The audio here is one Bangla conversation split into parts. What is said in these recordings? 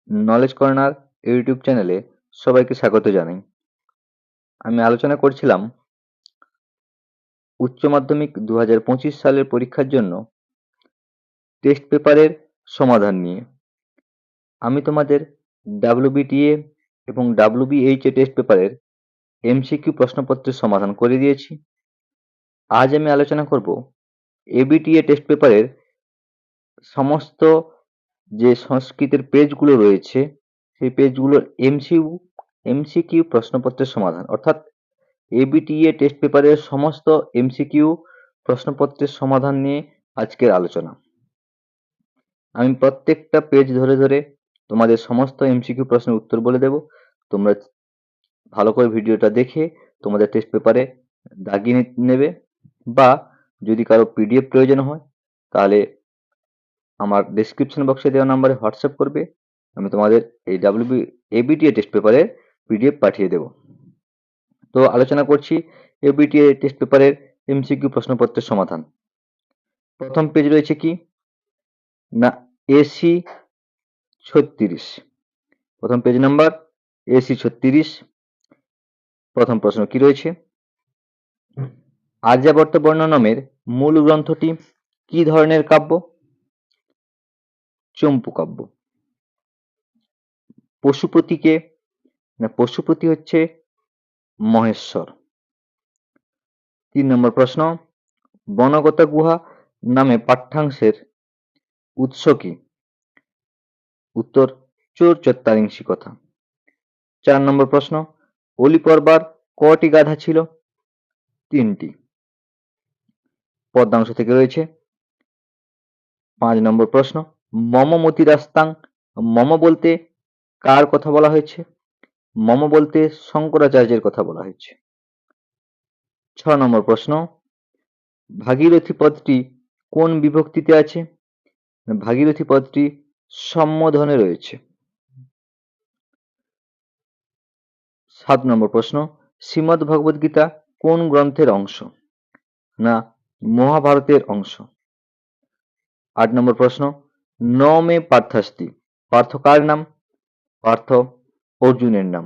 নলেজ কর্নার ইউটিউব চ্যানেলে সবাইকে স্বাগত জানাই। আমি আলোচনা করছিলাম উচ্চ মাধ্যমিক 2025 সালের পরীক্ষার জন্য টেস্ট পেপারের সমাধান নিয়ে। আমি তোমাদের WBTA এবং WBHA টেস্ট পেপারের MCQ প্রশ্নপত্রের সমাধান করে দিয়েছি। আজ আমি আলোচনা করব ABTA টেস্ট পেপারের সমস্ত যে সংস্কৃতের পেজগুলো রয়েছে সেই পেজগুলোর MCQ প্রশ্নপত্রের সমাধান, অর্থাৎ ABTA টেস্ট পেপারের সমস্ত MCQ প্রশ্নপত্রের সমাধান নিয়ে আজকের আলোচনা। আমি প্রত্যেকটা পেজ ধরে ধরে তোমাদের সমস্ত MCQ প্রশ্নের উত্তর বলে দেব। তোমরা ভালো করে ভিডিওটা দেখে তোমাদের টেস্ট পেপারে দাগিয়ে নেবে, বা যদি কারো PDF প্রয়োজন হয় তাহলে আমার ডেসক্রিপশন বক্সে দেওয়া নাম্বারে হোয়াটসঅ্যাপ করবে। আমি তোমাদের এই ABTA টেস্ট পেপারের PDF পাঠিয়ে দেব। তো আলোচনা করছি ABTA টেস্ট পেপারের MCQ প্রশ্নপত্রের সমাধান। প্রথম পেজ রয়েছে কি না AC 36। প্রথম পেজ নাম্বার AC 36। প্রথম প্রশ্ন কি রয়েছে? আর্যাবর্ত বর্ণনামের মূল গ্রন্থটি কি ধরনের কাব্য? চম্পু কাব্য। পশুপতিকে না, পশুপতি হচ্ছে মহেশ্বর। 3 নম্বর প্রশ্ন, বনগতা গুহা নামে পাঠ্যাংশের উৎস কি? উত্তর চোর চত্বারিংশী কথা। 4 নম্বর প্রশ্ন, অলি পর্বার কটি গাধা ছিল? 3টি। পদ্মাংশ থেকে রয়েছে। 5 নম্বর প্রশ্ন, মম মতিরাস্তাং, মম বলতে কার কথা বলা হয়েছে? মম বলতে শঙ্করাচার্যের কথা বলা হয়েছে। 6 নম্বর প্রশ্ন, ভাগীরথী পদটি কোন বিভক্তিতে আছে? ভাগীরথী পদটি সম্বোধনে রয়েছে। 7 নম্বর প্রশ্ন, শ্রীমদ্ ভগবদ গীতা কোন গ্রন্থের অংশ? না, মহাভারতের অংশ। 8 নম্বর প্রশ্ন, ন মে পার্থাস্তি, পার্থ কার নাম? পার্থ অর্জুনের নাম।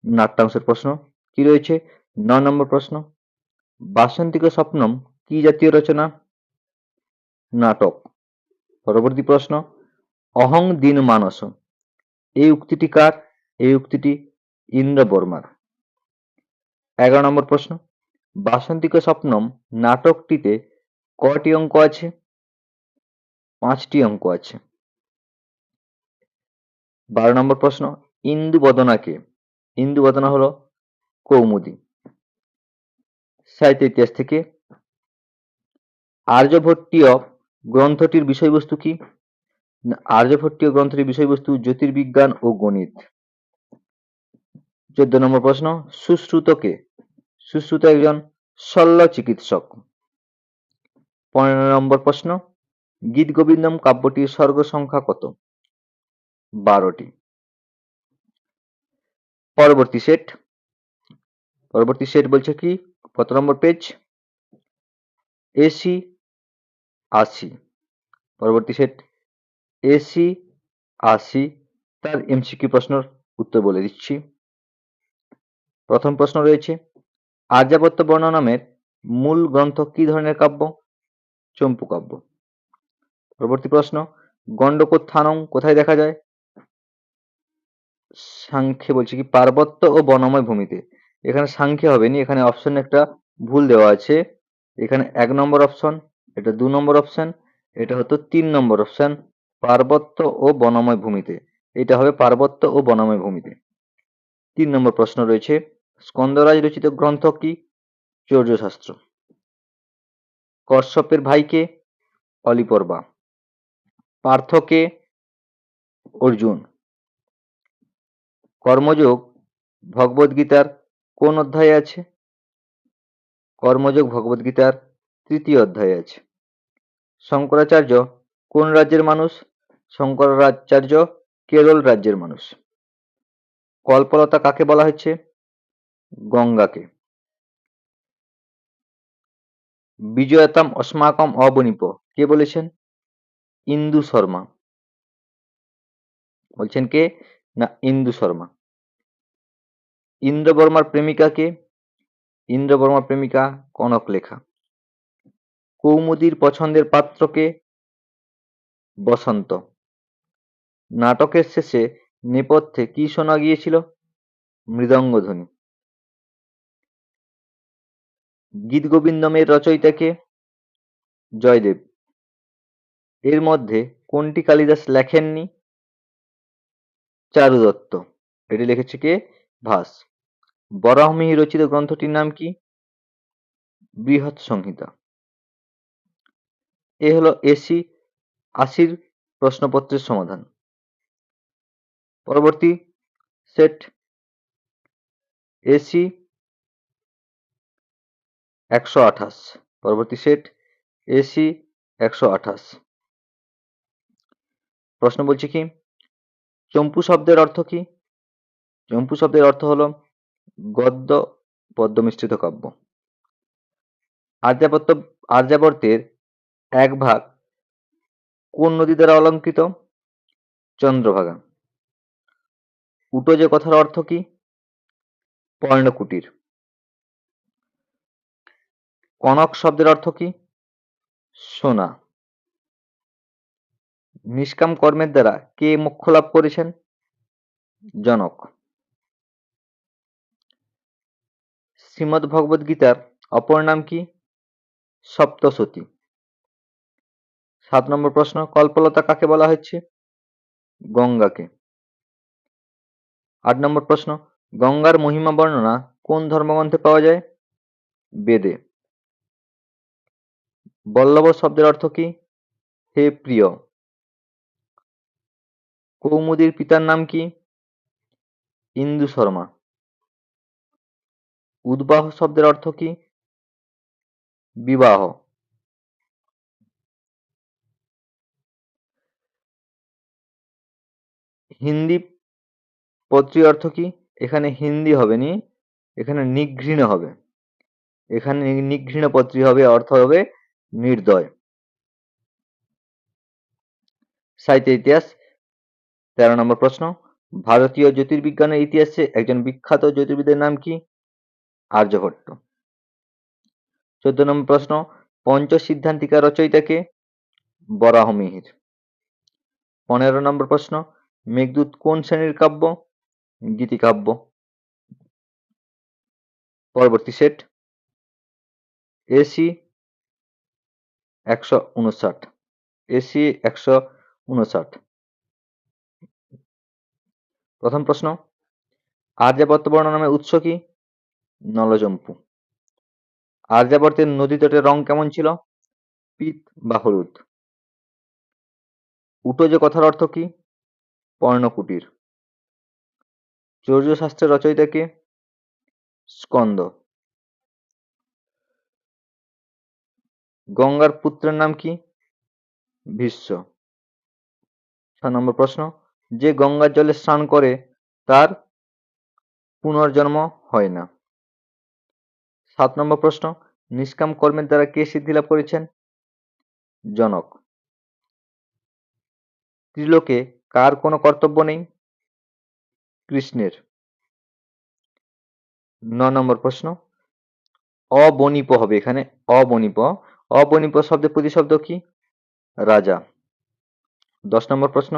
নাট্যাংশের প্রশ্ন কি রয়েছে? 9 নম্বর প্রশ্ন, বাসন্তিক স্বপ্নম কি জাতীয় রচনা? নাটক। পরবর্তী প্রশ্ন, অহং দীন মানস, এই উক্তিটি কার? এই উক্তিটি ইন্দ্র বর্মার। 11 নম্বর প্রশ্ন, বাসন্তিক স্বপ্নম নাটকটিতে কটি অঙ্ক আছে? 5টি অঙ্ক আছে। 12 নম্বর প্রশ্ন, ইন্দু বদনা কে? ইন্দু বদনা হলো কৌমুদী। সাহিত্য ইতিহাস থেকে, আর্যভট্টীয় গ্রন্থটির বিষয়বস্তু কি? আর্যভট্টীয় গ্রন্থটির বিষয়বস্তু জ্যোতির্বিজ্ঞান ও গণিত। 14 নম্বর প্রশ্ন, সুশ্রুত কে? সুশ্রুত একজন শল্য চিকিৎসক। 15 নম্বর প্রশ্ন, গীত গোবিন্দম কাব্যটির সর্গ সংখ্যা কত? 12টি। পরবর্তী সেট বলছে কি, কত নম্বর পেজ? AC 80। পরবর্তী সেট AC 80, তার MCQ প্রশ্নের উত্তর বলে দিচ্ছি। প্রথম প্রশ্ন রয়েছে, আর্যাবর্ত বর্ণনামের মূল গ্রন্থ কি ধরনের কাব্য? চম্পু কাব্য। পরবর্তী প্রশ্ন, গণ্ডকোত্থানং কোথায় দেখা যায়? সাংখ্যে বলছে কি পার্বত্য ও বনময় ভূমিতে। এখানে সাংখ্যে হবে নি, এখানে অপশন একটা ভুল দেওয়া আছে। এখানে 1 নম্বর অপশন, এটা 2 নম্বর অপশন, এটা হতো 3 নম্বর অপশন, পার্বত্য ও বনময় ভূমিতে। এটা হবে পার্বত্য ও বনময় ভূমিতে। 3 নম্বর প্রশ্ন রয়েছে, স্কন্দরাজ রচিত গ্রন্থ কি? চৌর্যশাস্ত্র। কশ্যপের ভাইকে? অলিপর্বা। পার্থকে? অর্জুন। কর্মযোগ ভগবদ্গীতার কোন অধ্যায়ে আছে? কর্মযোগ ভগবদ্গীতার 3য় অধ্যায়ে আছে। শঙ্করাচার্য কোন রাজ্যের মানুষ? শঙ্করাচার্য কেরল রাজ্যের মানুষ। কল্পলতা কাকে বলা হয়েছে? গঙ্গাকে। বিজয়তাম অস্মাকম অবনিপ কে বলেছেন? ইন্দু শর্মা। বলছেন কে? না ইন্দু শর্মা। ইন্দ্রবর্মার প্রেমিকা কে? ইন্দ্রবর্মার প্রেমিকা কনকলেখা। কৌমুদীর পছন্দের পাত্র কে? বসন্ত। নাটকের শেষে নেপথ্যে কি শোনা গিয়েছিল? মৃদঙ্গধ্বনি। গীতগোবিন্দমের রচয়িতা কে? জয়দেব। এর মধ্যে কোনটি কালিদাস লেখেননি? চারু দত্ত। এটি লিখেছে কে? ভাস। বরাহমিহির রচিত গ্রন্থটির নাম কি? বৃহৎ সংহিতা। এ হলো এসি ৮০ প্রশ্নপত্রের সমাধান। পরবর্তী সেট এসি ১২৮। পরবর্তী সেট এসি ১২৮। প্রশ্ন বলছি কি, চম্পু শব্দের অর্থ কি? চম্পু শব্দের অর্থ হলো গদ্য পদ্য মিশ্রিত কাব্য। আর্যাবর্তের এক ভাগ কোন নদী দ্বারা অলঙ্কৃত? চন্দ্রভাগা। উটোজে কথার অর্থ কি? পর্ণকুটির। কনক শব্দের অর্থ কি? সোনা। নিষ্কাম কর্মের দ্বারা কে মোক্ষ লাভ করেছেন? জনক। শ্রীমদ্ ভগবদ গীতার অপর নাম কি? সপ্তশতী। ৭ নম্বর প্রশ্ন, কল্পলতা কাকে বলা হচ্ছে? গঙ্গাকে। ৮ নম্বর প্রশ্ন, গঙ্গার মহিমা বর্ণনা কোন ধর্মগ্রন্থে পাওয়া যায়? বেদে। বল্লভ শব্দের অর্থ কি? হে প্রিয়। কৌমুদীর পিতার নাম কি? ইন্দু শর্মা। উদ্বাহ শব্দের অর্থ কি? বিবাহ। হিন্দি পত্রী অর্থ কি? এখানে হিন্দি হবে নি, এখানে নিঘৃণ হবে। এখানে নিঘৃণ পত্রী হবে, অর্থ হবে নির্দয়। সাহিত্য ইতিহাস ১৩ নম্বর প্রশ্ন, ভারতীয় জ্যোতির্বিজ্ঞানের ইতিহাসে একজন বিখ্যাত জ্যোতির্বিদের নাম কি? আর্যভট্ট। ১৪ নম্বর প্রশ্ন, পঞ্চসিদ্ধান্তিকা রচয়িতা কে? বরাহমিহির। ১৫ নম্বর প্রশ্ন, মেঘদূত কোন শ্রেণীর কাব্য? গীতিকাব্য। পরবর্তী সেট এসি ১৫৯। এসি ১৫৯। প্রথম প্রশ্ন, আর্যাবর্ত বর্ণ নামের উৎস কি? নলচম্পু। আর্যাবর্তের নদী তটের রং কেমন ছিল? পিত বা হলুদ। উটোজ কথার অর্থ কি? পর্ণকুটির। চৌর্য শাস্ত্রের রচয়িতা কে? স্কন্দ। গঙ্গার পুত্রের নাম কি? ভীষ্ম। ৬ নম্বর প্রশ্ন, যে গঙ্গার জলে স্নান করে তার পুনর্জন্ম হয় না। ৭ নম্বর প্রশ্ন, নিষ্কাম কর্মের দ্বারা কে সিদ্ধি লাভ করেছেন? জনক। ত্রিলোকে কার কোনো কর্তব্য নেই? কৃষ্ণের। ৯ নম্বর প্রশ্ন, অবনিপ হবে এখানে, অবনিপ। অবনিপ শব্দের প্রতিশব্দ কি? রাজা। ১০ নম্বর প্রশ্ন,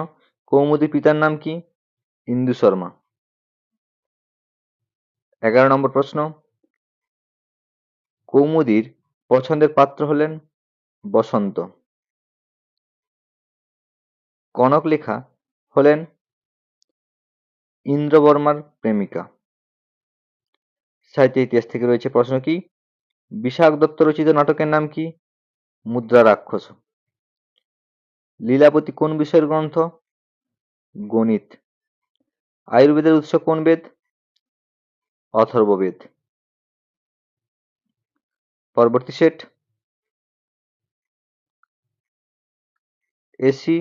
কৌমুদীর পিতার নাম কি? ইন্দু শর্মা। ১১ নম্বর প্রশ্ন, কৌমুদীর পছন্দের পাত্র হলেন বসন্ত। কনকলেখা হলেন ইন্দ্রবর্মার প্রেমিকা। সাহিত্য ইতিহাস থেকে রয়েছে প্রশ্ন কি, বিশাখ দত্ত রচিত নাটকের নাম কি? মুদ্রা রাক্ষস। লীলাবতী কোন বিষয়ের গ্রন্থ? গণিত। আয়ুর্বেদের উৎস কোন বেদ? অথর্ববেদ। পরবর্তী সেট এসি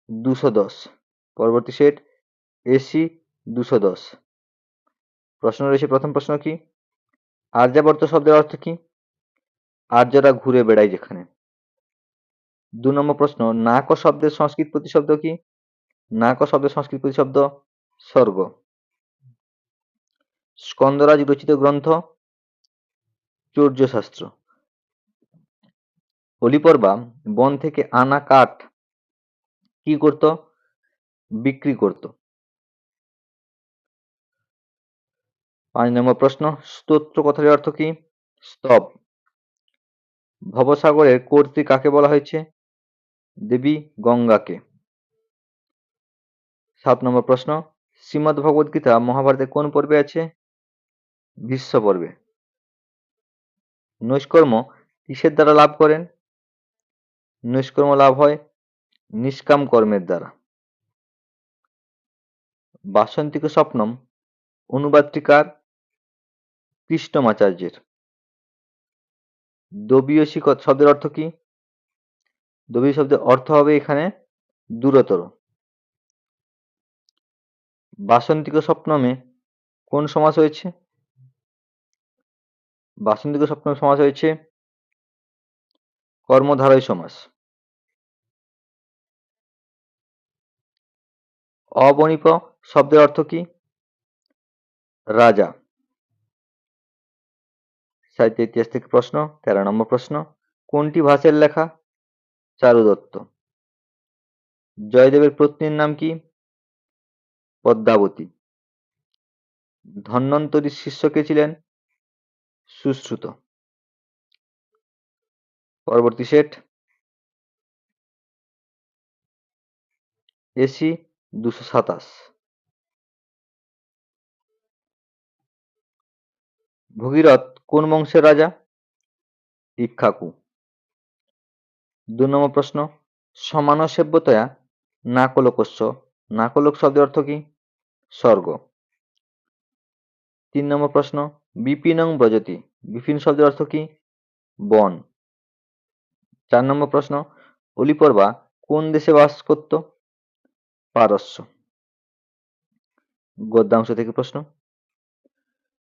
২১০। পরবর্তী সেট এসি ২১০। প্রশ্ন রয়েছে, প্রথম প্রশ্ন কি, আর্যাবর্ত শব্দের অর্থ কি? আর্যরা ঘুরে বেড়ায় যেখানে। ২ নম্বর প্রশ্ন, নাক শব্দের সংস্কৃত প্রতিশব্দ কি? নাক শব্দের সংস্কৃত প্রতিশব্দ স্বর্গ। স্কন্দরাজ রচিত গ্রন্থ চৌর্যশাস্ত্র। অলিপর্বা বন থেকে আনা কাঠ কি করত? বিক্রি করত। 5 নম্বর প্রশ্ন, স্তোত্র কথাটির অর্থ কি? স্তব। ভবসাগরের কর্ত্রী কাকে বলা হয়েছে? দেবী গঙ্গাকে। 7 নম্বর প্রশ্ন, শ্রীমদ্ ভগবদ গীতা মহাভারতের কোন পর্বে আছে? ভীষ্ম পর্বে। নৈষ্কর্ম কিসের দ্বারা লাভ করেন? নৈষ্কর্ম লাভ হয় নিষ্কাম কর্মের দ্বারা। বাসন্তিক স্বপ্নম অনুবাদটি কার? কৃষ্ণমাচার্যের। দবিয়সী শব্দের অর্থ কি? দবি শব্দের অর্থ হবে এখানে দূরতর। বাসন্তিক স্বপ্নমে কোন সমাস হয়েছে? বাসন্তিক স্বপ্নমে সমাস হয়েছে কর্মধারয় সমাস। অবনিপ শব্দের অর্থ কি? রাজা। সাহিত্য ইতিহাস থেকে প্রশ্ন, 13 নম্বর প্রশ্ন, কোনটি ভাসের লেখা? চারুদত্ত। জয়দেবের পত্নীর নাম কি? পদ্মাবতী। ধন্বন্তরীর শিষ্য কে ছিলেন? সুশ্রুত। পরবর্তী সেট, এসি 227। ভগীরথ কোন বংশের রাজা? ইক্ষ্বাকু। 2 নম্বর প্রশ্ন, সমান সেব্যতয়া নাকলোকস্য। নাকলোক শব্দের অর্থ কি? স্বর্গ। 3 নম্বর প্রশ্ন, বিপিনং ব্রজতি। বিপিন শব্দের অর্থ কি? বন। 4 নম্বর প্রশ্ন, অলিপর্বা কোন দেশে বাস করত? পারস্য। গদ্যাংশ থেকে প্রশ্ন।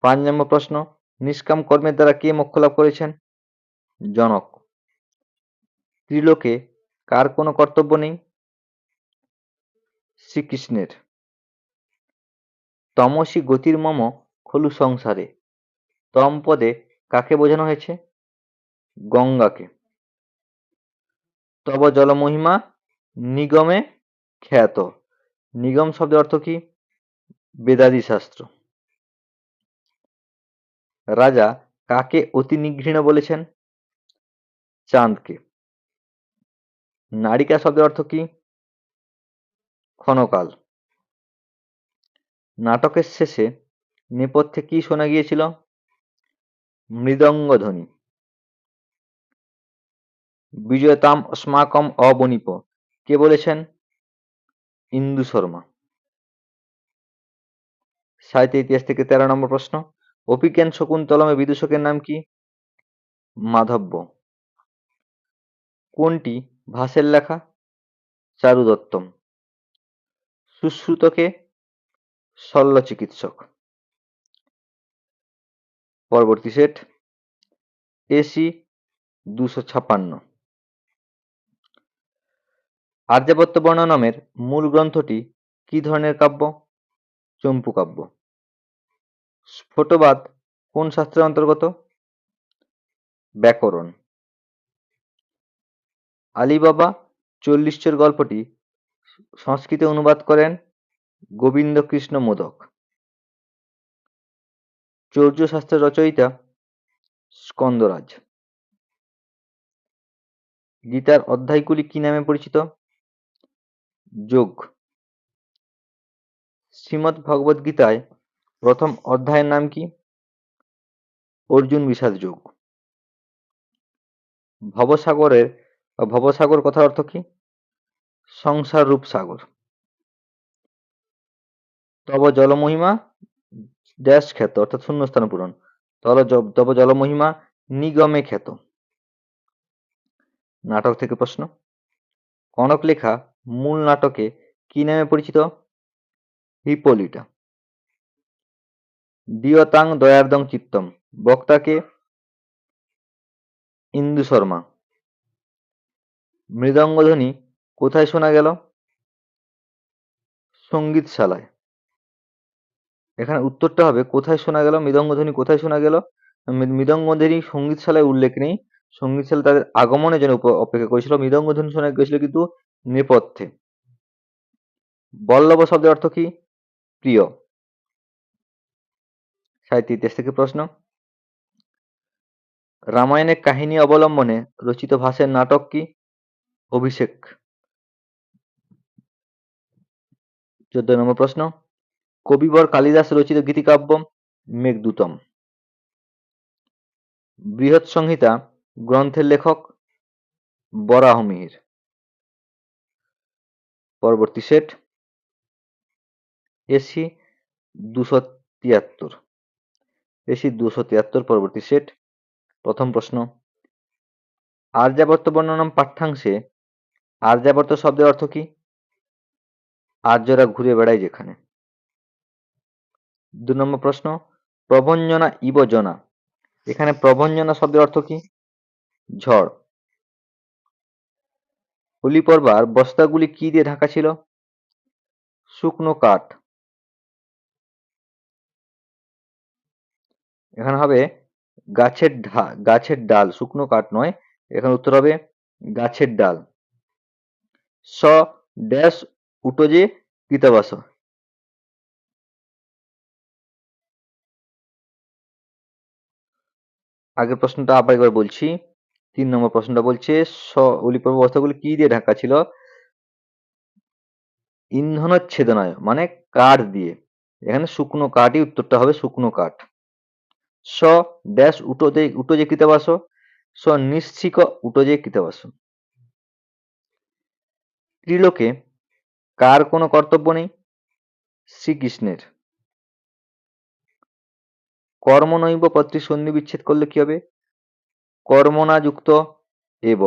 5 নম্বর প্রশ্ন, নিষ্কাম কর্মের দ্বারা কে মোক্ষ লাভ করেছেন? জনক। ত্রিলোকে কার কোনো কর্তব্য নেই? শ্রীকৃষ্ণের। তমসি গতির্মম খলু সংসারে। তম পদে কাকে বোঝানো হয়েছে? গঙ্গাকে। তব জলমহিমা নিগমে খ্যাত। নিগম শব্দের অর্থ কি? বেদাদি শাস্ত্র। রাজা কাকে অতি নিঘৃণ বলেছেন? চাঁদকে। নারিকা শব্দের অর্থ কি? ক্ষণকাল। নাটকের শেষে নেপথ্যে কি শোনা গিয়েছিল? মৃদঙ্গ ধ্বনি। বিজয়তাম অস্মাকম অবনিপ কে বলেছেন? ইন্দু শর্মা। সাহিত্য ইতিহাস থেকে 13 নম্বর প্রশ্ন, অপিজ্ঞান শকুন্তলমে বিদূষকের নাম কি? মাধব্য। কোনটি ভাসের লেখা? চারুদত্তম। সুশ্রুতকে শল্য চিকিৎসক। পরবর্তী সেট, এসি 256। আর্যাবর্ত বর্ণনামের মূল গ্রন্থটি কি ধরনের কাব্য? চম্পু কাব্য। স্ফোটবাদ কোন শাস্ত্রের অন্তর্গত? ব্যাকরণ। আলিবাবা 40 চোর গল্পটি সংস্কৃতে অনুবাদ করেন গোবিন্দকৃষ্ণ মোদক। চৌর্য শাস্ত্রের রচয়িতা স্কন্দরাজ। গীতার অধ্যায়গুলি কি নামে পরিচিত? যোগ। শ্রীমদ্ ভগবদ গীতায় প্রথম অধ্যায়ের নাম কি? অর্জুন বিষাদ যোগ। ভবসাগর কথার অর্থ কি? সংসার রূপ সাগর। তব জলমহিমা ড্যাশ খ্যাত অর্থাৎ শূন্যস্থান পূরণ। তব জলমহিমা নিগমে খ্যাত। নাটক থেকে প্রশ্ন, কনক লেখা মূল নাটকে কি নামে পরিচিত? হিপোলিটা। দিয়তাং দয়ার্দং চিত্তম বক্তাকে? ইন্দু শর্মা। মৃদঙ্গধ্বনি কোথায় শোনা গেল? সঙ্গীতশালায়। এখানে উত্তরটা হবে কোথায় শোনা গেল, মৃদঙ্গধ্বনি কোথায় শোনা গেল? মৃদঙ্গধ্বনি সঙ্গীতশালায় উল্লেখ নেই। সঙ্গীতশালা তাদের আগমনের জন্য অপেক্ষা করেছিল। মৃদঙ্গধ্বনি শোনা গেছিল কিন্তু নেপথ্যে। বল্লভ শব্দের অর্থ কি? প্রিয়। সাহিত্য ইতিহাস থেকে প্রশ্ন। রামায়ণের কাহিনী অবলম্বনে রচিত ভাষার নাটক কি? অভিষেক। 14 নম্বর প্রশ্ন। কবিবর কালিদাস রচিত গীতিকাব্য মেঘদূতম। বৃহৎ সংহিতা গ্রন্থের লেখক বরাহমিহির। পরবর্তী সেট এসি 273। এসি 273 পরবর্তী সেট। প্রথম প্রশ্ন। আর্যাবর্ত বর্ণনাম পাঠ্যাংশে আর্যাবর্ত শব্দের অর্থ কি? আর্যরা ঘুরে বেড়ায় যেখানে। 2 নম্বর প্রশ্ন। প্রভঞ্জনা ইব জনা, এখানে প্রভঞ্জনা শব্দের অর্থ কি? ঝড়। হোলি পর্বার বস্তাগুলি কি দিয়ে ঢাকা ছিল? শুকনো কাঠ। এখানে হবে গাছের ডাল, শুকনো কাঠ নয়। এখানে উত্তর হবে গাছের ডাল। স ড্যাশ উটোজে কৃতবাস। আগের প্রশ্নটা আবার একবার বলছি। 3 নম্বর প্রশ্নটা বলছে হোলি পর্ব বস্তাগুলি কি দিয়ে ঢাকা ছিল? ইন্ধনচ্ছেদনায় মানে কাঠ দিয়ে। এখানে শুকনো কাঠই উত্তরটা হবে, শুকনো কাঠ। স ড্যাশ উটোজে কৃতবাস, স নিশ্চিক উটোজে কৃতবাস। ত্রিলোকে কার কোনো কর্তব্য নেই? শ্রীকৃষ্ণের। কর্মনৈব পত্রী সন্ধি বিচ্ছেদ করলে কি হবে? কর্মণা যুক্ত এব।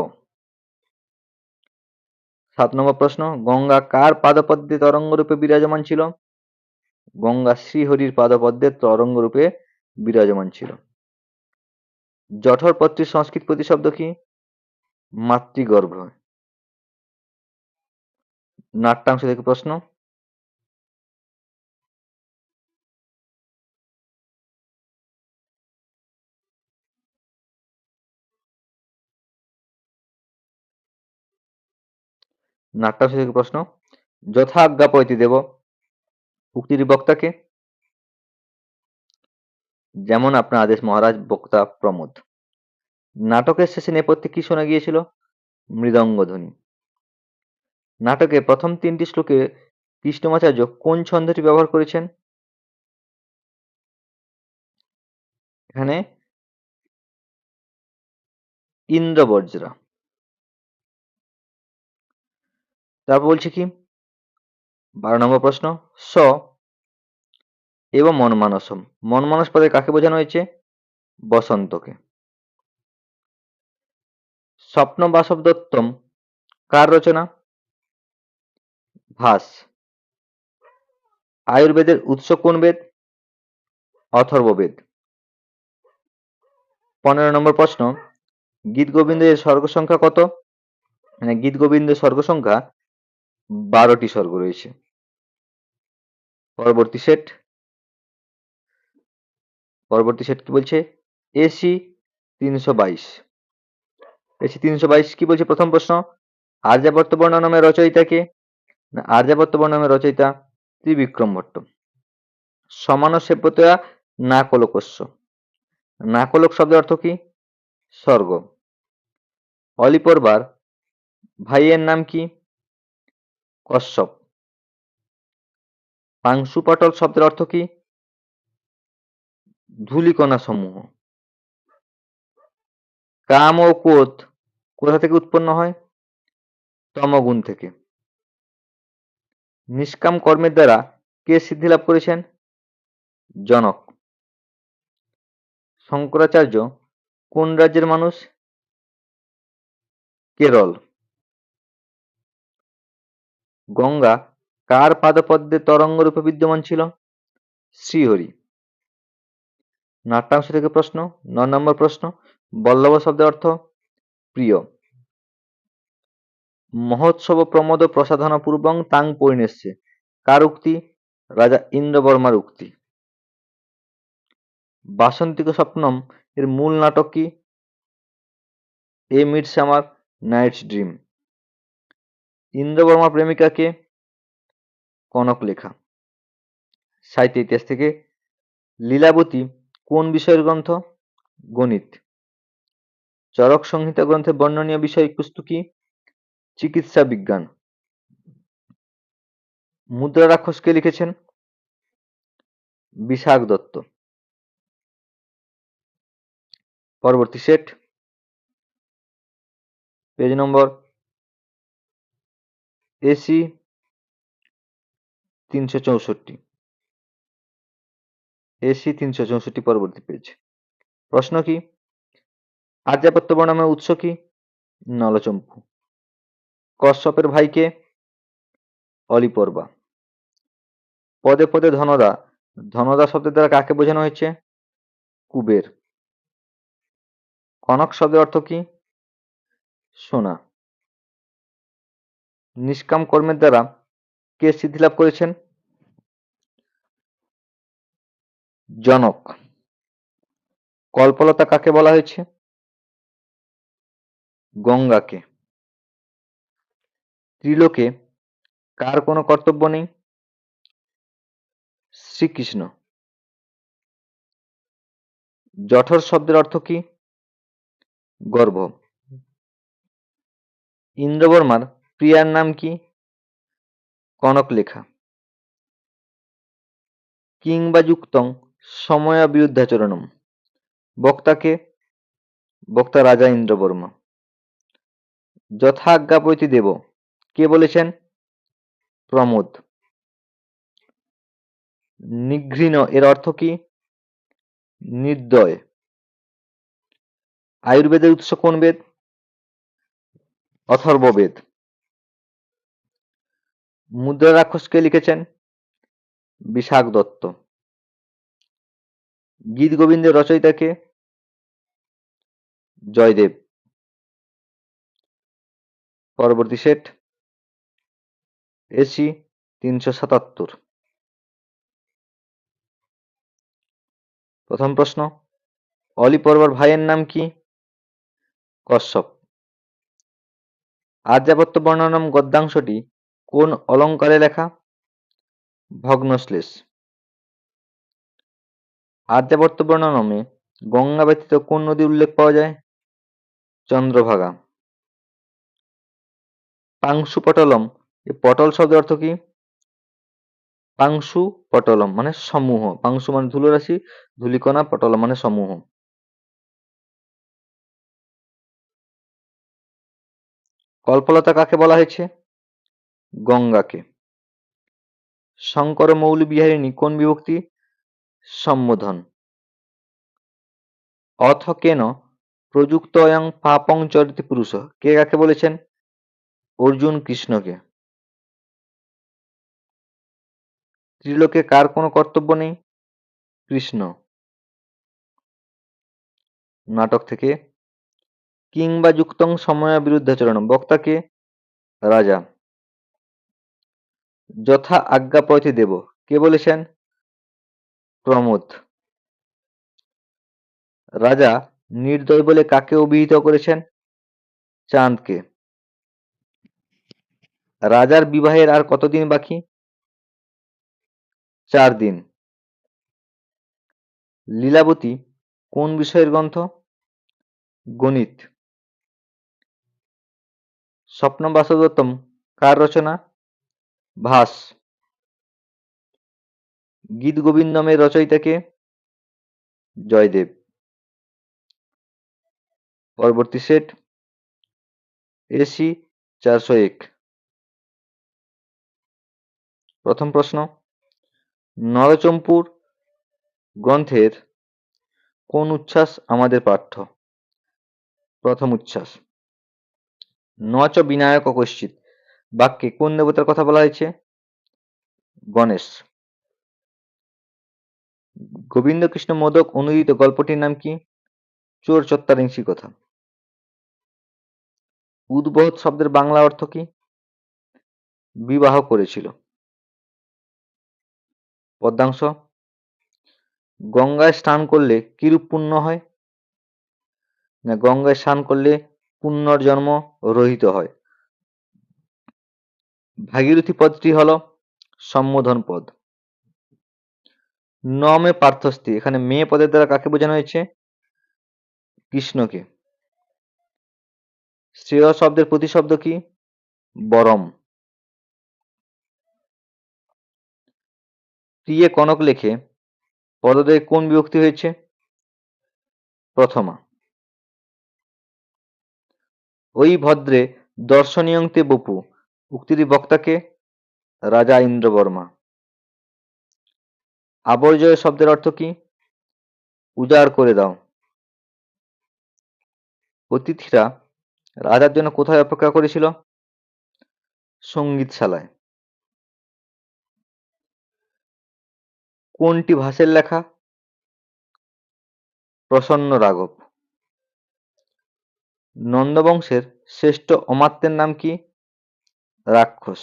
7 নম্বর প্রশ্ন। গঙ্গা কার পাদপদ্মে তরঙ্গরূপে বিরাজমান ছিল? গঙ্গা শ্রীহরির পাদপদ্মে তরঙ্গরূপে বিরাজমান ছিল। জঠর পত্রীর সংস্কৃত প্রতিশব্দ কি? মাতৃগর্ভ। নাট্যাংশ থেকে প্রশ্ন। নাট্যাংশ থেকে প্রশ্ন। যথা আজ্ঞাপয়তি দেব, উক্তির বক্তাকে? যেমন আপনার আদেশ মহারাজ, বক্তা প্রমোদ। নাটকের শেষে নেপথ্যে কি শোনা গিয়েছিল? মৃদঙ্গধ্বনি। নাটকে প্রথম 3টি শ্লোকে কৃষ্ণমাচার্য কোন ছন্দটি ব্যবহার করেছেন? এখানে ইন্দ্রবজ্রা। তারপর বলছে কি 12 নম্বর প্রশ্ন। স এবং মনমানসম, মনমানস পদে কাকে বোঝানো হয়েছে? বসন্তকে। স্বপ্ন বাসব দত্তম কার রচনা? ভাস। আয়ুর্বেদের উৎস কোন বেদ? অথর্ববেদ। 15 নম্বর প্রশ্ন। গীত গোবিন্দের স্বর্গ সংখ্যা কত? মানে গীত গোবিন্দের স্বর্গ সংখ্যা 12টি স্বর্গ রয়েছে। পরবর্তী সেট কি বলছে? এসি 322। এসি 322 কি বলছে? প্রথম প্রশ্ন। আর্যাবর্ত বর্ণনামের রচয়িতা কে? না, আর্যাবর্ত বর্ণনামের রচয়িতা ত্রিবিক্রম ভট্ট। সমান সেব্যতয়া না কলকস্য, নাকলক শব্দের অর্থ কি? স্বর্গ। অলি পড়বার ভাইয়ের নাম কি? কশ্যপ। পাংশুপটল শব্দের অর্থ কি? ধূলিকণা সমূহ। কাম ও ক্রোধ কোথা থেকে উৎপন্ন হয়? তমগুণ থেকে। নিষ্কাম কর্মের দ্বারা কে সিদ্ধি লাভ করেছেন? জনক। শঙ্করাচার্য কোন রাজ্যের মানুষ? কেরল। গঙ্গা কার পাদপদ্মে তরঙ্গ রূপে বিদ্যমান ছিল? শ্রীহরি। নাট্যাংশ থেকে প্রশ্ন। 9 নম্বর প্রশ্ন। বল্লভ শব্দের অর্থ? প্রিয়। মহোৎসব প্রমোদ প্রসাধন পূর্বং তাং পরিণেস্যে, কার উক্তি? রাজা ইন্দ্রবর্মার উক্তি। বাসন্তিক স্বপ্নম এর মূল নাটক কি? এ মিডসামার নাইটস ড্রিম। ইন্দ্রবর্মার প্রেমিকা কে? কনকলেখা। সাহিত্য ইতিহাস থেকে লীলাবতী কোন বিষয়ের গ্রন্থ? গণিত। চরক সংহিতা গ্রন্থের বর্ণনীয় বিষয়বস্তু কি? চিকিৎসা বিজ্ঞান। মুদ্রা রাক্ষস কে লিখেছেন? বিশাখ দত্ত। পরবর্তী সেট, পেজ নম্বর এসি 364। এসি 364 পরবর্তী পেজ। প্রশ্ন কি? আর্যাবর্ত বর্ণনামের উৎস কি? নলচম্পু। কশ্যপের ভাই কে? অলিপর্বা। পদে পদে ধনদা, ধনদা শব্দের দ্বারা কাকে বোঝানো হয়েছে? কুবের। কনক শব্দের অর্থ কি? সোনা। নিষ্কাম কর্মের দ্বারা কে সিদ্ধিলাভ করেছেন? জনক। কল্পলতা কাকে বলা হয়েছে? গঙ্গাকে। ত্রিলোকে কার কোনো কর্তব্য নেই? শ্রীকৃষ্ণ। জঠর শব্দের অর্থ কি? গর্ভ। ইন্দ্রবর্মার প্রিয়ার নাম কি? কনকলেখা। কিংবা যুক্তং সময়া বিরুদ্ধাচরণম, বক্তাকে? বক্তা রাজা ইন্দ্রবর্মা। যথাজ্ঞাপৈতি দেব কে বলেছেন? প্রমোদ। নিঘৃণ এর অর্থ কি? নির্দয়। আয়ুর্বেদের উৎস কোন বেদ? অথর্ববেদ। মুদ্রা রাক্ষস কে লিখেছেন? বিশাখ দত্ত। গীত গোবিন্দের রচয়িতা কে? জয়দেব। পরবর্তী সেট, এসি 377। প্রথম প্রশ্ন, অলিপর্বার ভাইয়ের নাম কি? কশ্যপ। আর্যাবর্ত বর্ণনাম গদ্যাংশটি কোন অলঙ্কারে লেখা? ভগ্নশ্লেষ। আর্যাবর্ত বর্ণনামে গঙ্গা ব্যতীত কোন নদীর উল্লেখ পাওয়া যায়? চন্দ্রভাগা। পাংশু পটলম এ পটল শব্দের অর্থ কি? পাংশু পটলম মানে সমূহ। পাংশু মানে ধুলোরাশি, ধূলিকণা, পটলম মানে সমূহ। কল্পলতা কাকে বলা হয়েছে? গঙ্গাকে। শঙ্কর মৌলি বিহারিণী কোন বিভক্তি? সম্বোধন। অথ কেন প্রযুক্ত অয়ং পাপং চরিতি পুরুষ, কে কাকে বলেছেন? অর্জুন কৃষ্ণকে। ত্রিলোকে কার কোনো কর্তব্য নেই? কৃষ্ণ। নাটক থেকে কিংবা যুক্তং সময়া বিরুদ্ধাচরণ, বক্তাকে? রাজা। যথা আজ্ঞা পয়থি দেব কে বলেছেন? প্রমোদ। রাজা নির্দয় বলে কাকে অভিহিত করেছেন? চাঁদকে। রাজার বিবাহের আর কতদিন বাকি? 4 দিন। লীলাবতী কোন বিষয়ের গ্রন্থ? গণিত। স্বপ্ন বাসবদত্তম কার রচনা? ভাস। গীত গোবিন্দমের রচয়িতা কে? জয়দেব। পরবর্তী সেট, এসি 401। প্রথম প্রশ্ন, নরচম্পুর গ্রন্থের কোন উচ্ছ্বাস আমাদের পাঠ্য? প্রথম উচ্ছ্বাস। নচ বিনায়ক কশ্চিৎ বাক্যে কোন দেবতার কথা বলা হয়েছে? গণেশ। গোবিন্দ কৃষ্ণ মোদক অনুদিত গল্পটির নাম কি? চোর চত্বরিংসি কথা। উদ্বোধ শব্দের বাংলা অর্থ কি? বিবাহ করেছিল। পদ্মাংশ। গঙ্গায় স্নান করলে কিরূপ পুণ্য হয়? না, গঙ্গায় স্নান করলে পুণ্যর রহিত হয়। ভাগীরথী পদটি হলো সম্বোধন পদ। ন মে পার্থস্থী, এখানে মে পদের দ্বারা কাকে বোঝানো হয়েছে? কৃষ্ণকে। শ্রেয় শব্দের প্রতিশব্দ কি? বরম। প্রিয়ে কনক লেখে পদদ্বয়ে কোন বিভক্তি হয়েছে? প্রথমা। ওই ভদ্রে দর্শনীয়ংতে বপু, উক্তিটি বক্তাকে? রাজা ইন্দ্রবর্মা। আবর্জয় শব্দের অর্থ কি? উজাড় করে দাও। অতিথিরা রাজার জন্য কোথায় অপেক্ষা করেছিল? সঙ্গীতশালায়। কোনটি ভাসের লেখা? প্রসন্ন রাঘব। নন্দবংশের শ্রেষ্ঠ অমাত্যের নাম কি? রাক্ষস।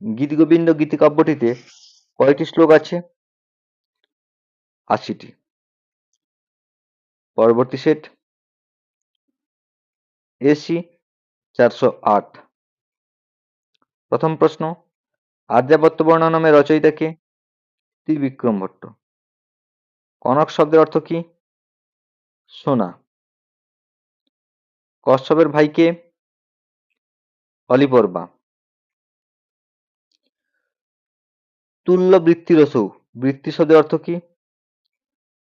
গীতগোবিন্দ গীতিকাব্যটিতে কয়টি শ্লোক আছে? ৮০টি। পরবর্তী সেট এসি ৪০৮। প্রথম প্রশ্ন, আর্যাবর্ত বর্ণ নামে রচয়িতা কে? ত্রিবিক্রম ভট্ট। কনক শব্দের অর্থ কি? সোনা। কশ্যপের ভাই কে? অলিপর্বা। তুল্য বৃত্তিরসৌ, বৃত্তি শব্দের অর্থ কি?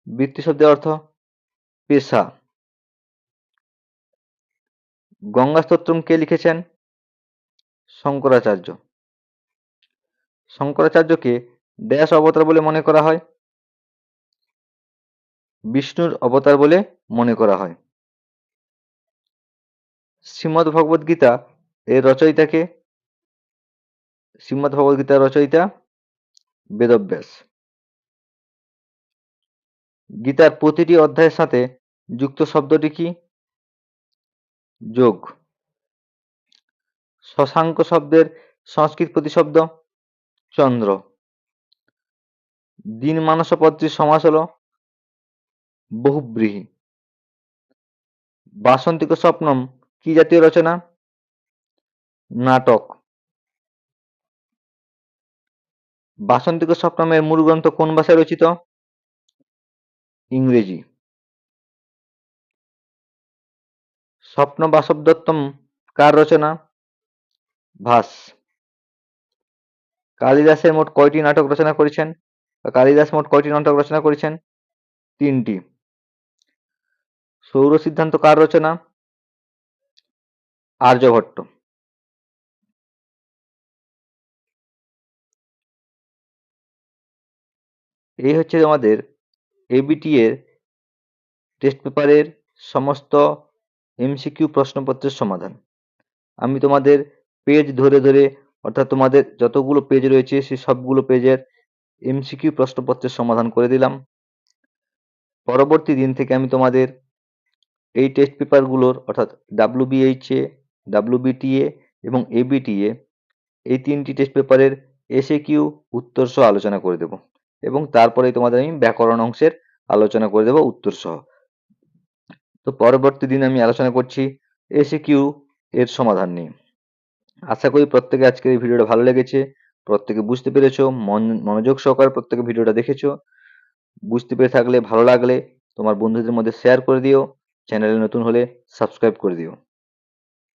বৃত্তি শব্দের অর্থ পেশা। গঙ্গা স্তোত্রম কে লিখেছেন? শঙ্করাচার্য। শঙ্করাচার্যকে ড্যাশ অবতার বলে মনে করা হয়? বিষ্ণুর অবতার বলে মনে করা হয়। শ্রীমদ্ ভগবদ গীতা এর রচয়িতা কে? শ্রীমদ্ ভগবদ গীতার রচয়িতা বেদব্যাস। গীতার প্রতিটি অধ্যায়ের সাথে যুক্ত শব্দটি কি? যোগ। শশাঙ্ক শব্দের সংস্কৃত প্রতিশব্দ? চন্দ্র। দিনমানস পদটির সমাস হলো বহুব্রীহি। বাসন্তিক স্বপ্নম কি জাতীয় রচনা? নাটক। বাসন্তিক স্বপ্নমের মূল গ্রন্থ কোন ভাষায় রচিত? ইংরেজি। স্বপ্ন বাসবদত্তম কার রচনা? ভাস। কালিদাসের মোট কয়টি নাটক রচনা করেছেন? কালিদাস মোট কয়টি নাটক রচনা করেছেন? 3টি। সৌর সিদ্ধান্ত কার রচনা? আর্যভট্ট। এই হচ্ছে আমাদের এবিটি এর টেস্ট পেপারের সমস্ত এমসিকিউ প্রশ্নপত্রের সমাধান। আমি তোমাদের পেজ ধরে ধরে, অর্থাৎ তোমাদের যতগুলো পেজ রয়েছে সেই সবগুলো পেজের এমসিকিউ প্রশ্নপত্রের সমাধান করে দিলাম। পরবর্তী দিন থেকে আমি তোমাদের এই টেস্ট পেপারগুলোর, অর্থাৎ ডাব্লিউবিএইচএ, ডাব্লিউবিটিএ এবং এবিটিএ, এই 3টি টেস্ট পেপারের এসএকিউ উত্তর সহ আলোচনা করে দেব, এবং তারপরে তোমাদের আমি ব্যাকরণ অংশের আলোচনা করে দেব উত্তর সহ। তো পরবর্তী দিন আমি আলোচনা করছি এসএকিউ এর সমাধান নিয়ে। আশা করি প্রত্যেকে আজকের এই ভিডিওটা ভালো লেগেছে, প্রত্যেকে বুঝতে পেরেছো, মনোযোগ সহকারে প্রত্যেকে ভিডিওটা দেখেছো। বুঝতে পেরে থাকলে, ভালো লাগলে তোমার বন্ধুদের মধ্যে শেয়ার করে দিও। চ্যানেলে নতুন হলে সাবস্ক্রাইব করে দিও।